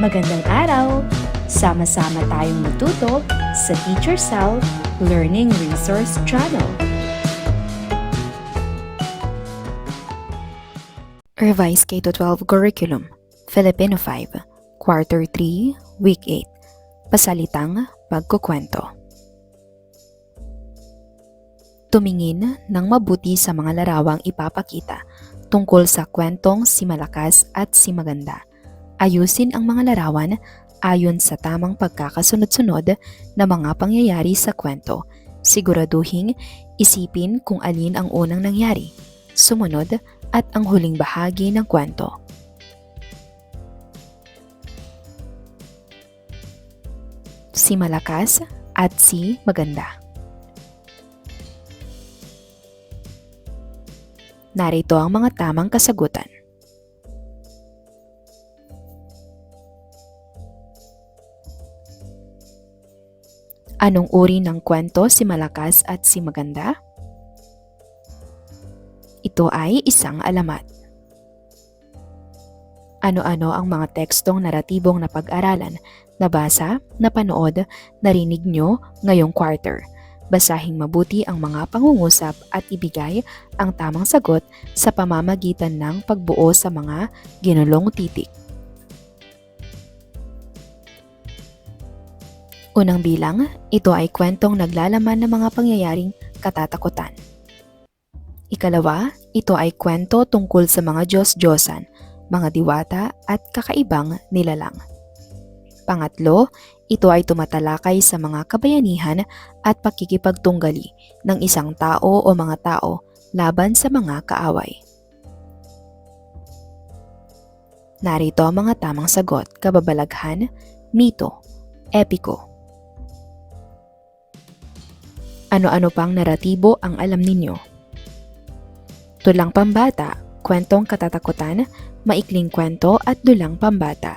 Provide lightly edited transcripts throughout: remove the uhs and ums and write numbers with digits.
Magandang araw! Sama-sama tayong matuto sa Teacher Sal Learning Resource Channel. Revised K-12 Curriculum, Filipino 5, Quarter 3, Week 8, Pasalitang Pagkukwento. Tumingin ng mabuti sa mga larawang ipapakita tungkol sa kwentong si Malakas at si Maganda. Ayusin ang mga larawan ayon sa tamang pagkakasunod-sunod na mga pangyayari sa kwento. Siguraduhing isipin kung alin ang unang nangyari, sumunod at ang huling bahagi ng kwento. Si Malakas at si Maganda. Narito ang mga tamang kasagutan. Anong uri ng kwento si Malakas at si Maganda? Ito ay isang alamat. Ano-ano ang mga tekstong naratibong napag-aralan, nabasa, napanood, narinig nyo ngayong quarter? Basahing mabuti ang mga pangungusap at ibigay ang tamang sagot sa pamamagitan ng pagbuo sa mga ginulong titik. Unang bilang, ito ay kwentong naglalaman ng mga pangyayaring katatakutan. Ikalawa, ito ay kwento tungkol sa mga Diyos-Diyosan, mga diwata at kakaibang nilalang. Pangatlo, ito ay tumatalakay sa mga kabayanihan at pakikipagtunggali ng isang tao o mga tao laban sa mga kaaway. Narito ang mga tamang sagot: kababalaghan, mito, epiko. Ano-ano pang naratibo ang alam ninyo? Tulang pambata, kwentong katatakutan, maikling kwento at dulang pambata.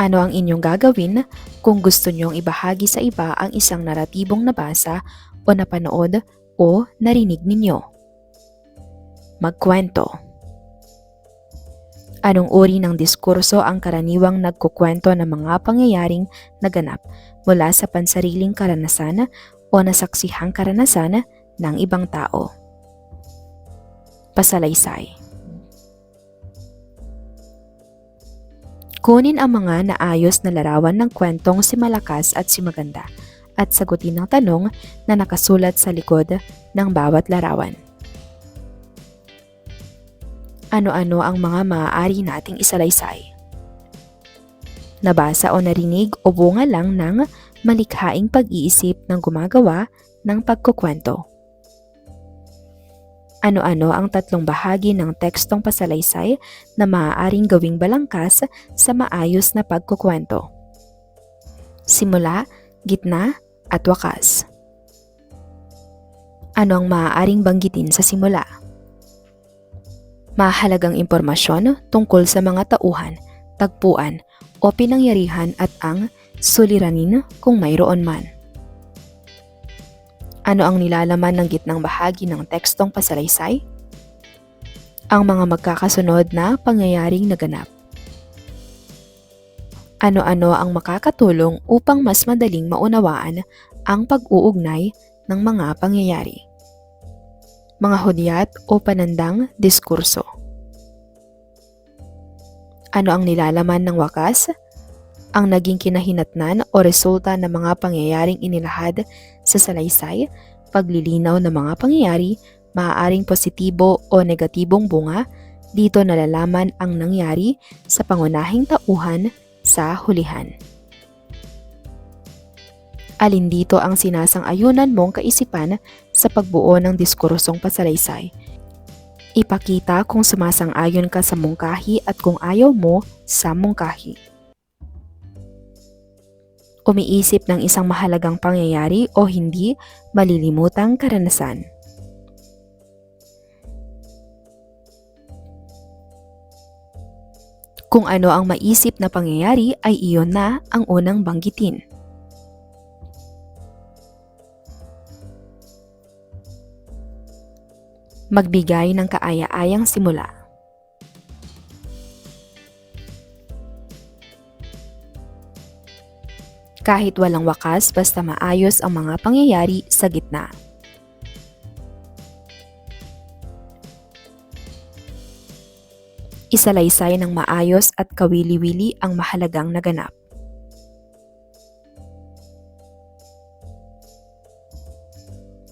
Ano ang inyong gagawin kung gusto nyong ibahagi sa iba ang isang naratibong nabasa o napanood o narinig ninyo? Magkwento. Anong uri ng diskurso ang karaniwang nagkukwento ng mga pangyayaring naganap mula sa pansariling karanasan o nasaksihang karanasan ng ibang tao? Pasalaysay. Kunin ang mga naayos na larawan ng kwentong si Malakas at si Maganda at sagutin ang tanong na nakasulat sa likod ng bawat larawan. Ano-ano ang mga maaari nating isalaysay? Nabasa o narinig o bunga lang ng malikhaing pag-iisip ng gumagawa ng pagkukwento. Ano-ano ang tatlong bahagi ng tekstong pasalaysay na maaaring gawing balangkas sa maayos na pagkukwento? Simula, gitna, at wakas. Ano ang maaaring banggitin sa simula? Mahalagang impormasyon tungkol sa mga tauhan, tagpuan, o pinangyarihan at ang suliranin kung mayroon man. Ano ang nilalaman ng gitnang bahagi ng tekstong pasalaysay? Ang mga magkakasunod na pangyayaring naganap. Ano-ano ang makakatulong upang mas madaling maunawaan ang pag-uugnay ng mga pangyayari? Mga hudyat o panandang diskurso. Ano ang nilalaman ng wakas? Ang naging kinahinatnan o resulta ng mga pangyayaring inilahad sa salaysay, paglilinaw ng mga pangyayari, maaaring positibo o negatibong bunga. Dito nalalaman ang nangyari sa pangunahing tauhan sa hulihan. Alin dito ang sinasang-ayunan mong kaisipan sa pagbuo ng diskursong pasalaysay? Ipakita kung sumasang-ayon ka sa mungkahi at kung ayaw mo sa mungkahi. Umiisip ng isang mahalagang pangyayari o hindi malilimutang karanasan. Kung ano ang maisip na pangyayari ay iyon na ang unang banggitin. Magbigay ng kaaya-ayang simula. Kahit walang wakas basta maayos ang mga pangyayari sa gitna. Isalaysay ng maayos at kawili-wili ang mahalagang naganap.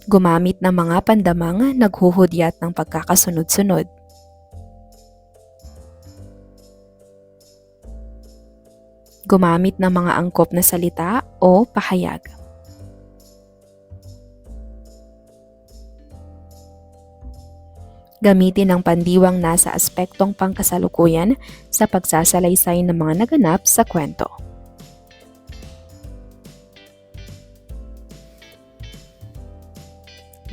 Gumamit ng mga pandamang naghuhudyat ng pagkakasunod-sunod. Gumamit ng mga angkop na salita o pahayag. Gamitin ang pandiwang nasa aspektong pangkasalukuyan sa pagsasalaysay ng mga naganap sa kwento.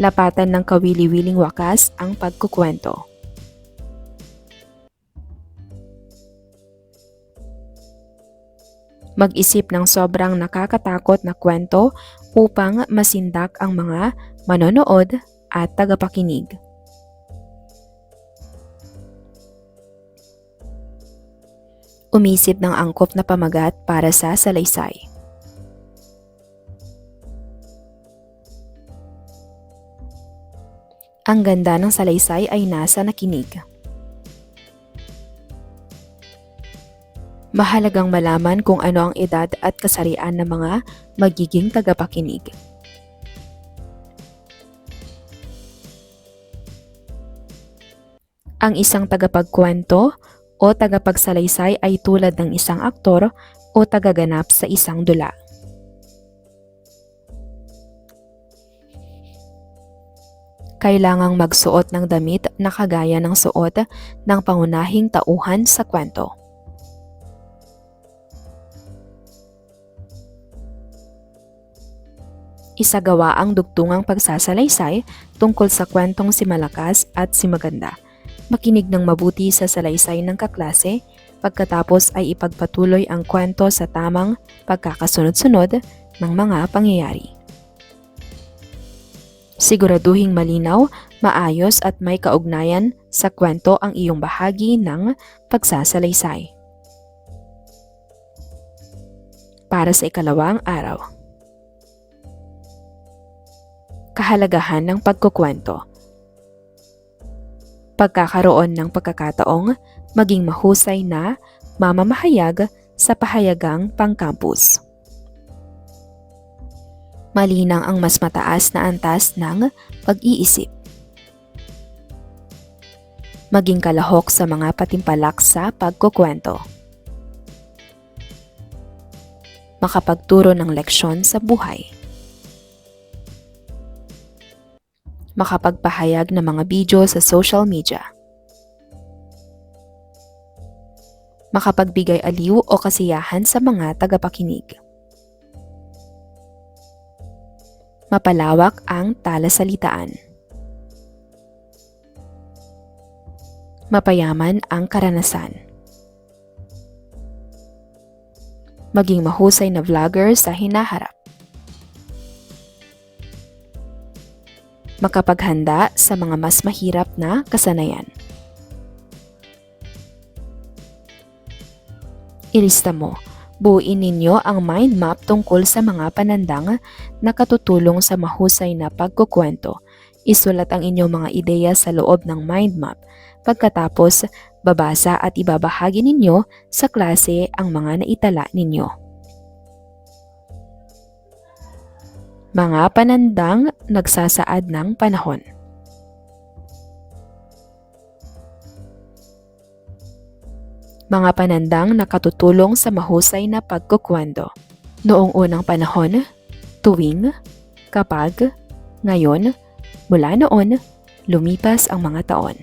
Lapatan ng kawili-wiling wakas ang pagkukwento. Mag-isip ng sobrang nakakatakot na kwento upang masindak ang mga manonood at tagapakinig. Umisip ng angkop na pamagat para sa salaysay. Ang ganda ng salaysay ay nasa nakinig. Mahalagang malaman kung ano ang edad at kasarian ng mga magiging tagapakinig. Ang isang tagapagkwento o tagapagsalaysay ay tulad ng isang aktor o tagaganap sa isang dula. Kailangang magsuot ng damit na kagaya ng suot ng pangunahing tauhan sa kwento. Isagawa ang dugtungang pagsasalaysay tungkol sa kwentong si Malakas at si Maganda. Makinig ng mabuti sa salaysay ng kaklase, pagkatapos ay ipagpatuloy ang kwento sa tamang pagkakasunod-sunod ng mga pangyayari. Siguraduhing malinaw, maayos at may kaugnayan sa kwento ang iyong bahagi ng pagsasalaysay. Para sa ikalawang araw. Kahalagahan ng pagkukwento. Pagkakaroon ng pagkakataong maging mahusay na mamamahayag sa pahayagang pangkampus. Malinang ang mas mataas na antas ng pag-iisip. Maging kalahok sa mga patimpalak sa pagkukwento. Makapagturo ng leksyon sa buhay. Makapagpahayag ng mga video sa social media. Makapagbigay aliw o kasiyahan sa mga tagapakinig. Mapalawak ang talasalitaan. Mapayaman ang karanasan. Maging mahusay na vlogger sa hinaharap. Makapaghanda sa mga mas mahirap na kasanayan. Ilista mo, buuin ninyo ang mind map tungkol sa mga panandang na katutulong sa mahusay na pagkukwento. Isulat ang inyong mga ideya sa loob ng mind map. Pagkatapos, babasa at ibabahagi ninyo sa klase ang mga naitala ninyo. Mga panandang nagsasaad ng panahon. Mga panandang nakatutulong sa mahusay na pagkukwento. Noong unang panahon, tuwing, kapag, ngayon, mula noon, lumipas ang mga taon.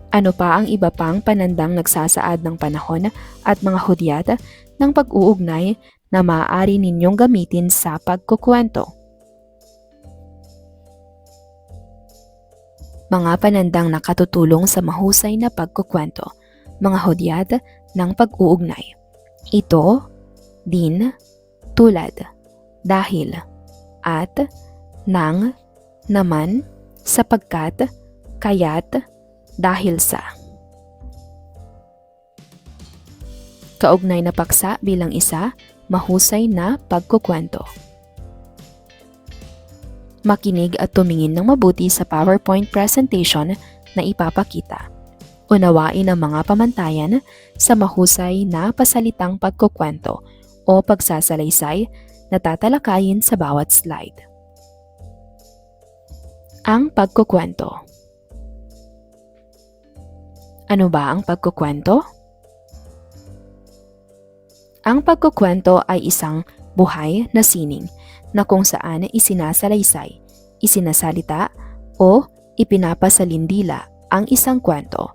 Ano pa ang iba pang panandang nagsasaad ng panahon at mga hudyat ng pag-uugnay na maaari ninyong gamitin sa pagkukwento? Mga panandang nakatutulong sa mahusay na pagkukwento, mga hudyat ng pag-uugnay. Ito, din, tulad, dahil, at, nang, naman, sapagkat, kaya't, dahil sa. kaugnay na paksa bilang isa, mahusay na pagkukwento. Makinig at tumingin ng mabuti sa PowerPoint presentation na ipapakita. Unawain ang mga pamantayan sa mahusay na pasalitang pagkukwento o pagsasalaysay na tatalakayin sa bawat slide. Ang pagkukwento. Ano ba ang pagkukwento? Ang pagkukwento ay isang buhay na sining na kung saan isinasalaysay, isinasalita o ipinapasalindila ang isang kwento.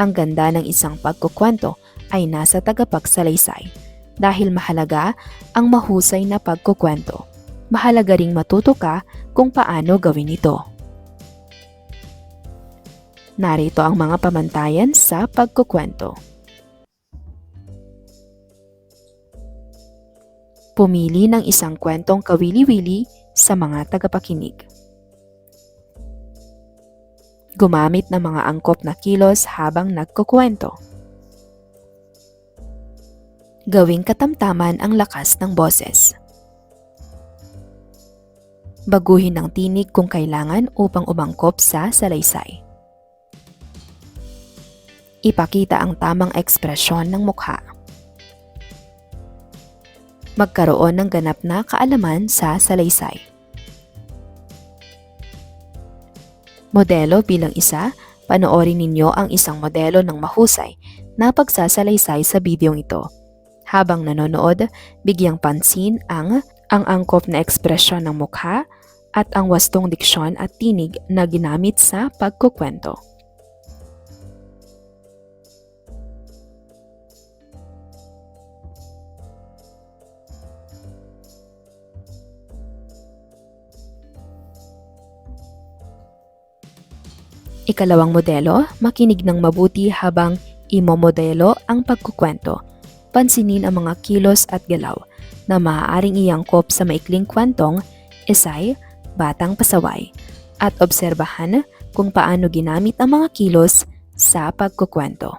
Ang ganda ng isang pagkukwento ay nasa tagapagsalaysay dahil mahalaga ang mahusay na pagkukwento. Mahalaga ring matuto ka kung paano gawin ito. Narito ang mga pamantayan sa pagkukwento. Pumili ng isang kwentong kawili-wili sa mga tagapakinig. Gumamit ng mga angkop na kilos habang nagkukwento. Gawing katamtaman ang lakas ng boses. Baguhin ang tinig kung kailangan upang umangkop sa salaysay. Ipakita ang tamang ekspresyon ng mukha. Magkaroon ng ganap na kaalaman sa salaysay. Modelo bilang isa, panoorin ninyo ang isang modelo ng mahusay na pagsasalaysay sa bidyong ito. Habang nanonood, bigyang pansin ang angkop na ekspresyon ng mukha at ang wastong diksyon at tinig na ginamit sa pagkukwento. Ikalawang modelo, makinig ng mabuti habang imomodelo ang pagkukwento. Pansinin ang mga kilos at galaw na maaaring iangkop sa maikling kwentong, esay, batang pasaway, at obserbahan kung paano ginamit ang mga kilos sa pagkukwento.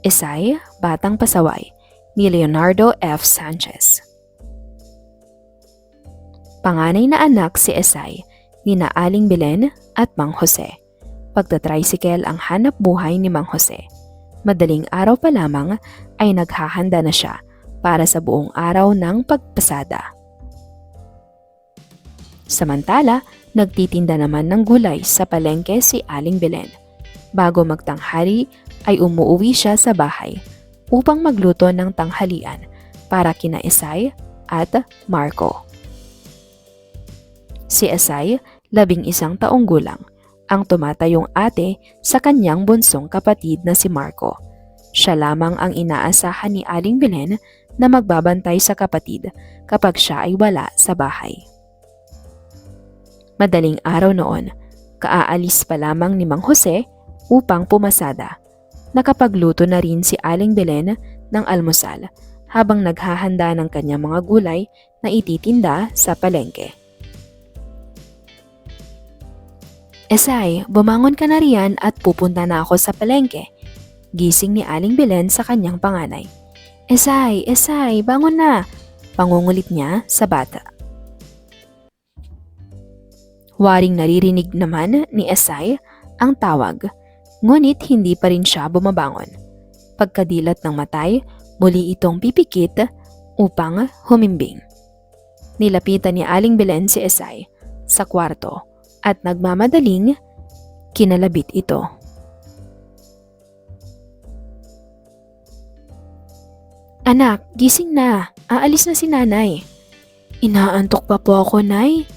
Esay, Batang Pasaway ni Leonardo F. Sanchez. Panganay na anak si Esay nina Aling Belen at Mang Jose. Pagtatricycle ang hanap buhay ni Mang Jose. Madaling araw pa lamang ay naghahanda na siya para sa buong araw ng pagpasada. Samantala, nagtitinda naman ng gulay sa palengke si Aling Belen. Bago magtanghali ay umuwi siya sa bahay upang magluto ng tanghalian para kina Esay at Marco. Si Esay, 11 taong gulang, ang tumatayong ate sa kanyang bunsong kapatid na si Marco. Siya lamang ang inaasahan ni Aling Belen na magbabantay sa kapatid kapag siya ay wala sa bahay. Madaling araw noon, kaaalis pa lamang ni Mang Jose upang pumasada. Nakapagluto na rin si Aling Belen ng almusal habang naghahanda ng kanyang mga gulay na ititinda sa palengke. Esay, bumangon ka na riyan at pupunta na ako sa palengke. Gising ni Aling Belen sa kanyang panganay. Esay, bangon na! Pangungulit niya sa bata. Waring naririnig naman ni Esay ang tawag, ngunit hindi pa rin siya bumabangon. Pagkadilat ng matay, muli itong pipikit upang humimbing. Nilapitan ni Aling Belen si Esay sa kwarto at nagmamadaling kinalabit ito. Anak, gising na. Aalis na si nanay. Inaantok pa po ako, nay.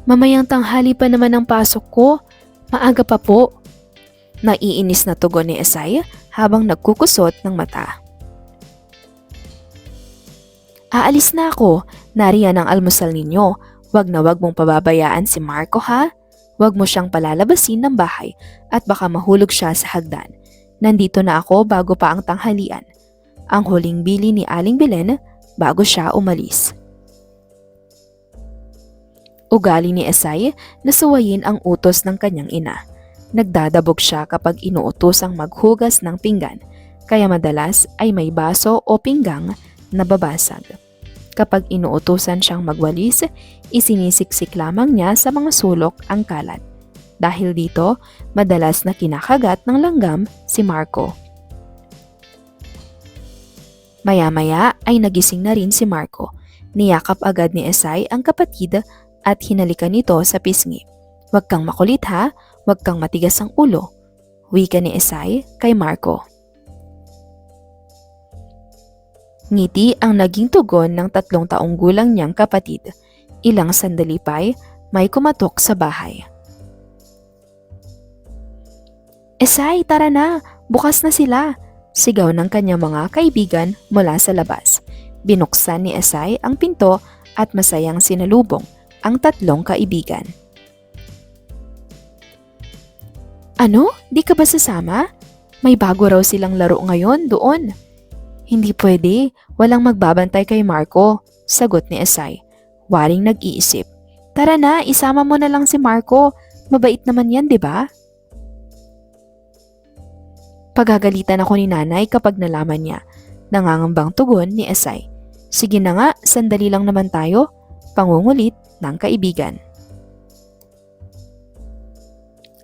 Mamayang tanghali pa naman ang pasok ko. Maaga pa po. Naiinis na tugon ni Esay habang nagkukusot ng mata. Aalis na ako. Nariyan ang almusal ninyo. Wag na wag mong pababayaan si Marco, ha? Wag mo siyang palalabasin ng bahay at baka mahulog siya sa hagdan. Nandito na ako bago pa ang tanghalian. Ang huling bili ni Aling Belen bago siya umalis. Ugali ni Esay na suwayin ang utos ng kanyang ina. Nagdadabog siya kapag inuutosang maghugas ng pinggan kaya madalas ay may baso o pinggang na babasag. Kapag inuutusan siyang magwalis, isinisiksik lamang niya sa mga sulok ang kalat. Dahil dito, madalas na kinakagat ng langgam si Marco. Maya-maya ay nagising na rin si Marco. Niyakap agad ni Esay ang kapatid at hinalikan nito sa pisngi. "Huwag kang makulit ha, huwag kang matigas ang ulo," wika ni Esay kay Marco. Ngiti ang naging tugon ng 3 taong gulang niyang kapatid. Ilang sandali pa'y may kumatok sa bahay. "Esay, tara na! Bukas na sila!" sigaw ng kanyang mga kaibigan mula sa labas. Binuksan ni Esay ang pinto at masayang sinalubong ang 3 kaibigan. "Ano? Di ka ba sasama? May bago raw silang laro ngayon doon." "Hindi pwede, walang magbabantay kay Marco," sagot ni Esay. Waring nag-iisip. "Tara na, isama mo na lang si Marco. Mabait naman yan, di ba?" Pagagalitan ako ni nanay kapag nalaman niya. Nangangambang tugon ni Esay. "Sige na nga, sandali lang naman tayo." Pangungulit ng kaibigan.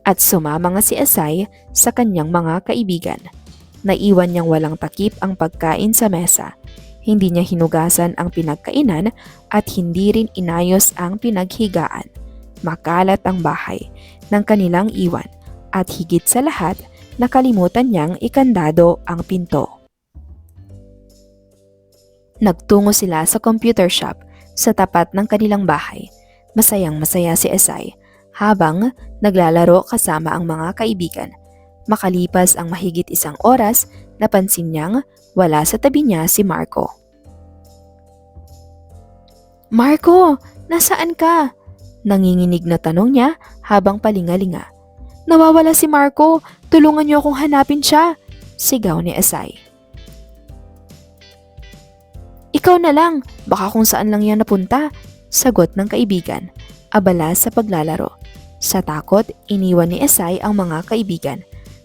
At sumama nga si Esay sa kanyang mga kaibigan. Naiwan niyang walang takip ang pagkain sa mesa. Hindi niya hinugasan ang pinagkainan at hindi rin inayos ang pinaghigaan. Makalat ang bahay ng kanilang iwan at higit sa lahat, nakalimutan niyang ikandado ang pinto. Nagtungo sila sa computer shop sa tapat ng kanilang bahay. Masayang-masaya si Esay habang naglalaro kasama ang mga kaibigan. Makalipas ang mahigit 1 oras, napansin niyang wala sa tabi niya si Marco. "Marco, nasaan ka?" Nanginginig na tanong niya habang palingalinga. "Nawawala si Marco, tulungan niyo akong hanapin siya," sigaw ni Esay. "Ikaw na lang, baka kung saan lang yan napunta," sagot ng kaibigan, abala sa paglalaro. Sa takot, iniwan ni Esay ang mga kaibigan.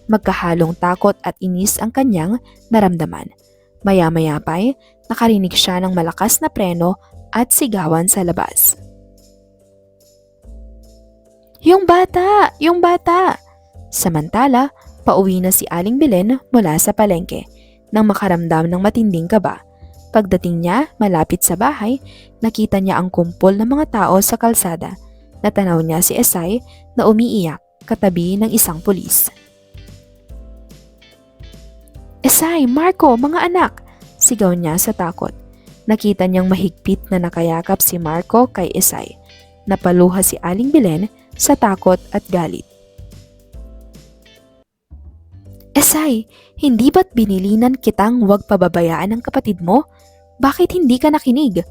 Magkahalong takot at inis ang kanyang naramdaman. Maya-maya pa'y nakarinig siya ng malakas na preno at sigawan sa labas. "Yung bata! Yung bata!" Samantala, pauwi na si Aling Belen mula sa palengke nang makaramdam ng matinding kaba. Pagdating niya malapit sa bahay, nakita niya ang kumpol ng mga tao sa kalsada. Natanaw niya si Esay na umiiyak katabi ng isang pulis. "Esay, Marco, mga anak!" sigaw niya sa takot. Nakita niyang mahigpit na nakayakap si Marco kay Esay. Napaluha si Aling Belen sa takot at galit. "Esay, hindi ba't binilinan kitang huwag pababayaan ng kapatid mo? Bakit hindi ka nakinig?"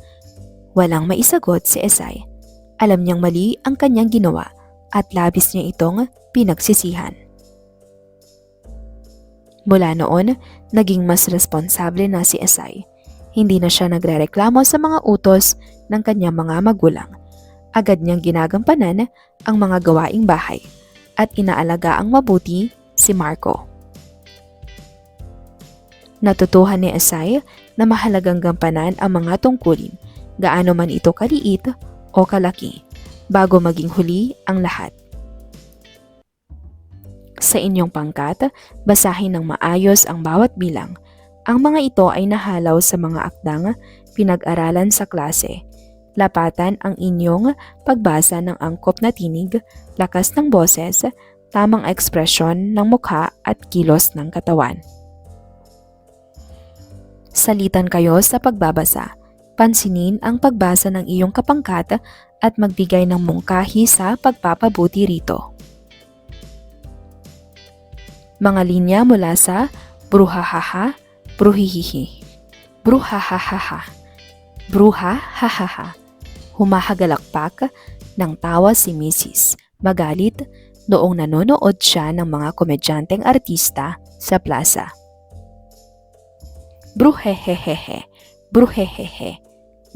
Walang maisagot si Esay. Alam niyang mali ang kanyang ginawa at labis niya itong pinagsisihan. Mula noon, naging mas responsable na si Esay. Hindi na siya nagrereklamo sa mga utos ng kanyang mga magulang. Agad niyang ginagampanan ang mga gawaing bahay at inaalaga ang mabuti si Marco. Natutuhan ni Esay na mahalagang gampanan ang mga tungkulin, gaano man ito kaliit o kalaki, bago maging huli ang lahat. Sa inyong pangkat, basahin ng maayos ang bawat bilang. Ang mga ito ay nahalaw sa mga akdang pinag-aralan sa klase. Lapatan ang inyong pagbasa ng angkop na tinig, lakas ng boses, tamang ekspresyon ng mukha at kilos ng katawan. Salitan kayo sa pagbabasa. Pansinin ang pagbasa ng iyong kapangkat at magbigay ng mungkahi sa pagpapabuti rito. Mga linya mula sa bruhahaha, bruhihihi, bruhahaha, bruhahaha. Humahagalakpak ng tawa si Mrs. Magalit noong nanonood siya ng mga komedyanteng artista sa plaza. Bruhehehehe, bruhehehe.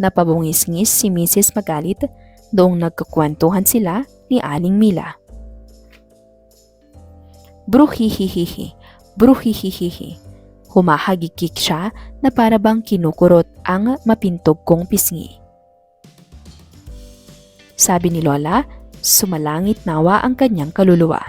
Napabungis-ngis si Mrs. Magalit noong nagkukwentuhan sila ni Aling Mila. Bruhihihihi, bruhihihihi. Humahagikik siya na para bang kinukurot ang mapintog kong pisngi. Sabi ni Lola, sumalangit nawa ang kanyang kaluluwa.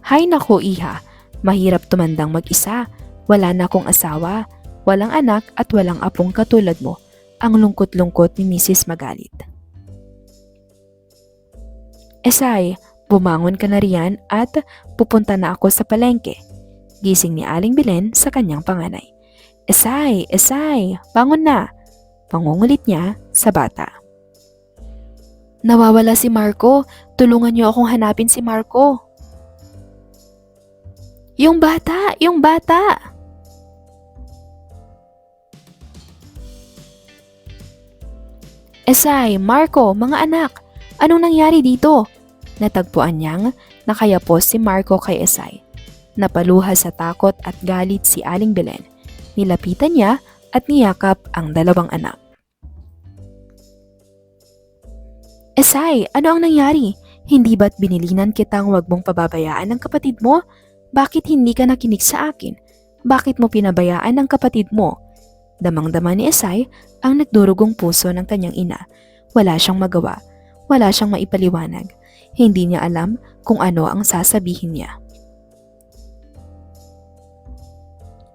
Hay nako iha, mahirap tumandang mag-isa. Wala na akong asawa, walang anak at walang apong katulad mo. Ang lungkot-lungkot ni Mrs. Magalit. Esay, bumangon ka na riyan at pupunta na ako sa palengke. Gising ni Aling Belen sa kanyang panganay. Esay, Esay, bangon na! Pangungulit niya sa bata. Nawawala si Marco, tulungan niyo akong hanapin si Marco. Yung bata! Yung bata! Esay, Marco, mga anak, anong nangyari dito? Natagpuan niyang nakayapos si Marco kay Esay. Napaluha sa takot at galit si Aling Belen. Nilapitan niya at niyakap ang dalawang anak. Esay, ano ang nangyari? Hindi ba't binilinan kitang wag mong pababayaan ng kapatid mo? Bakit hindi ka nakinig sa akin? Bakit mo pinabayaan ang kapatid mo? Damang-dama ni Esay ang nagdurugong puso ng kanyang ina. Wala siyang magawa. Wala siyang maipaliwanag. Hindi niya alam kung ano ang sasabihin niya.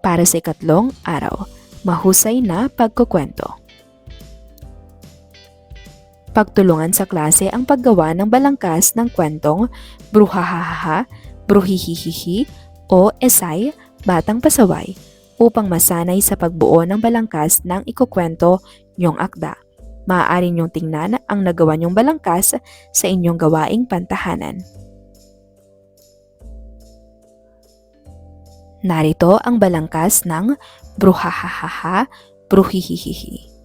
Para sa ikatlong araw, mahusay na pagkukwento. Pagtulungan sa klase ang paggawa ng balangkas ng kwentong Bruhahaha, Bruhihihihi o Esay, Batang Pasaway upang masanay sa pagbuo ng balangkas ng ikukwento niyong akda. Maaari niyong tingnan ang nagawa niyong balangkas sa inyong gawaing pantahanan. Narito ang balangkas ng Bruhahaha, Bruhihihihi.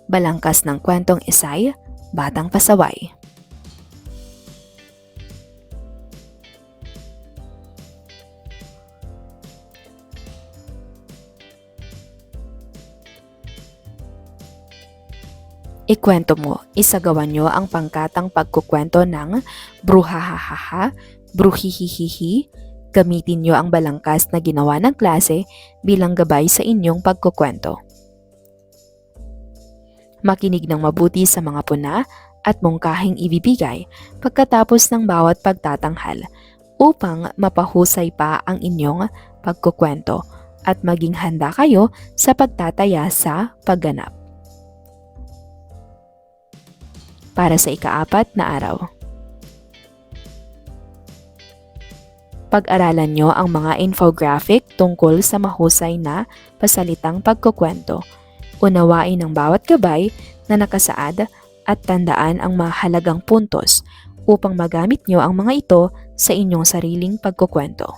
Balangkas ng kwentong Esay, Batang Pasaway. Ikwento mo, isagawan nyo ang pangkatang pagkukwento ng Bruhahaha, Bruhihihihi. Gamitin nyo ang balangkas na ginawa ng klase bilang gabay sa inyong pagkukwento. Makinig ng mabuti sa mga puna at mungkahing ibibigay pagkatapos ng bawat pagtatanghal upang mapahusay pa ang inyong pagkukwento at maging handa kayo sa pagtataya sa pagganap. Para sa ika-4 na araw. Pag-aralan nyo ang mga infographic tungkol sa mahusay na pasalitang pagkukwento. Unawain ang bawat gabay na nakasaad at tandaan ang mahalagang puntos upang magamit nyo ang mga ito sa inyong sariling pagkukwento.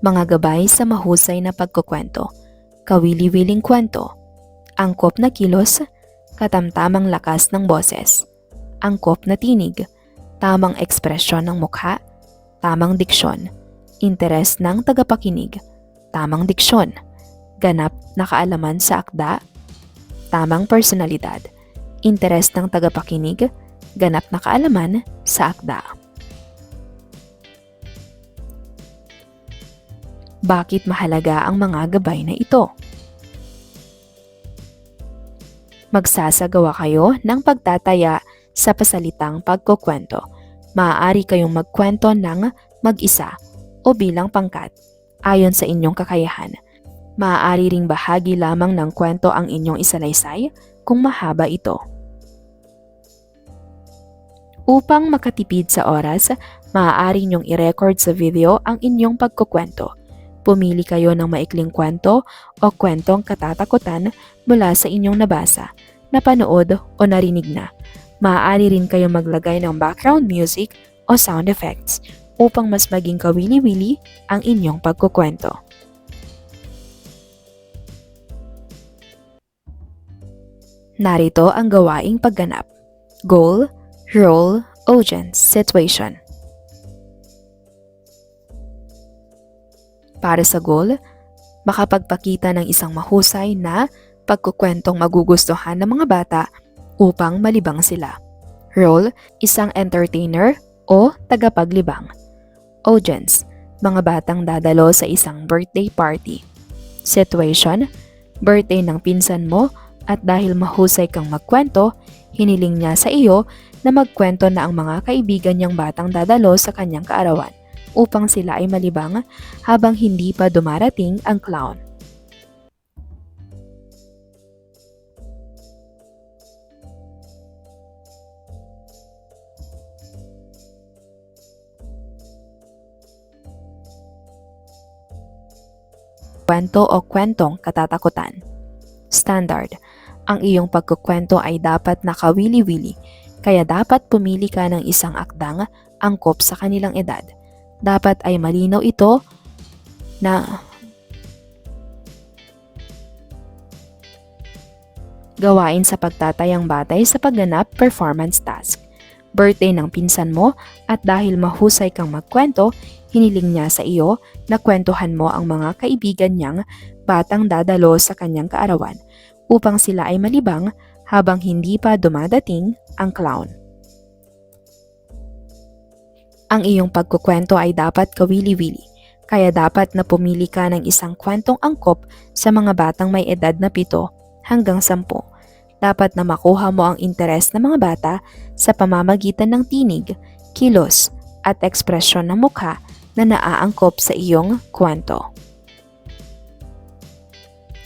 Mga gabay sa mahusay na pagkukwento. Kawili-wiling kwento. Angkop na kilos, katamtamang lakas ng boses. Angkop na tinig, tamang ekspresyon ng mukha, tamang diksyon. Interes ng tagapakinig, tamang diksyon. Ganap na kaalaman sa akda, tamang personalidad. Interes ng tagapakinig, ganap na kaalaman sa akda. Bakit mahalaga ang mga gabay na ito? Magsasagawa kayo ng pagtataya sa pasalitang pagkukwento. Maaari kayong magkwento ng mag-isa o bilang pangkat ayon sa inyong kakayahan. Maaari ring bahagi lamang ng kwento ang inyong isalaysay kung mahaba ito. Upang makatipid sa oras, maaari niyong i-record sa video ang inyong pagkukwento. Pumili kayo ng maikling kwento o kwentong katatakutan mula sa inyong nabasa, napanood o narinig na. Maaari rin kayong maglagay ng background music o sound effects upang mas maging kawili-wili ang inyong pagkukwento. Narito ang gawaing pagganap. Goal, role, audience, situation. Para sa goal, makapagpakita ng isang mahusay na pagkukwentong magugustuhan ng mga bata upang malibang sila. Role, isang entertainer o tagapaglibang. Audience, mga batang dadalo sa isang birthday party. Situation, birthday ng pinsan mo at dahil mahusay kang magkwento, hiniling niya sa iyo na magkwento na ang mga kaibigan niyang batang dadalo sa kanyang kaarawan upang sila ay malibang habang hindi pa dumarating ang clown. Kwento o kwentong katatakutan. Standard. Ang iyong pagkukwento ay dapat nakawili-wili, kaya dapat pumili ka ng isang akdang angkop sa kanilang edad. Dapat ay malinaw ito na gawain sa pagtatayang batay sa pagganap performance task. Birthday ng pinsan mo at dahil mahusay kang magkwento, hiniling niya sa iyo na kwentuhan mo ang mga kaibigan niyang batang dadalo sa kanyang kaarawan upang sila ay malibang habang hindi pa dumadating ang clown. Ang iyong pagkukwento ay dapat kawili-wili, kaya dapat na pumili ka ng isang kwentong angkop sa mga batang may edad na 7 hanggang 10. Dapat na makuha mo ang interes ng mga bata sa pamamagitan ng tinig, kilos, at ekspresyon ng mukha na naaangkop sa iyong kwento.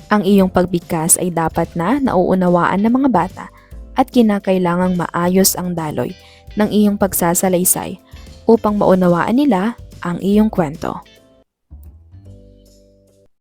Ang iyong pagbigkas ay dapat na nauunawaan ng mga bata at kinakailangang maayos ang daloy ng iyong pagsasalaysay upang maunawaan nila ang iyong kwento.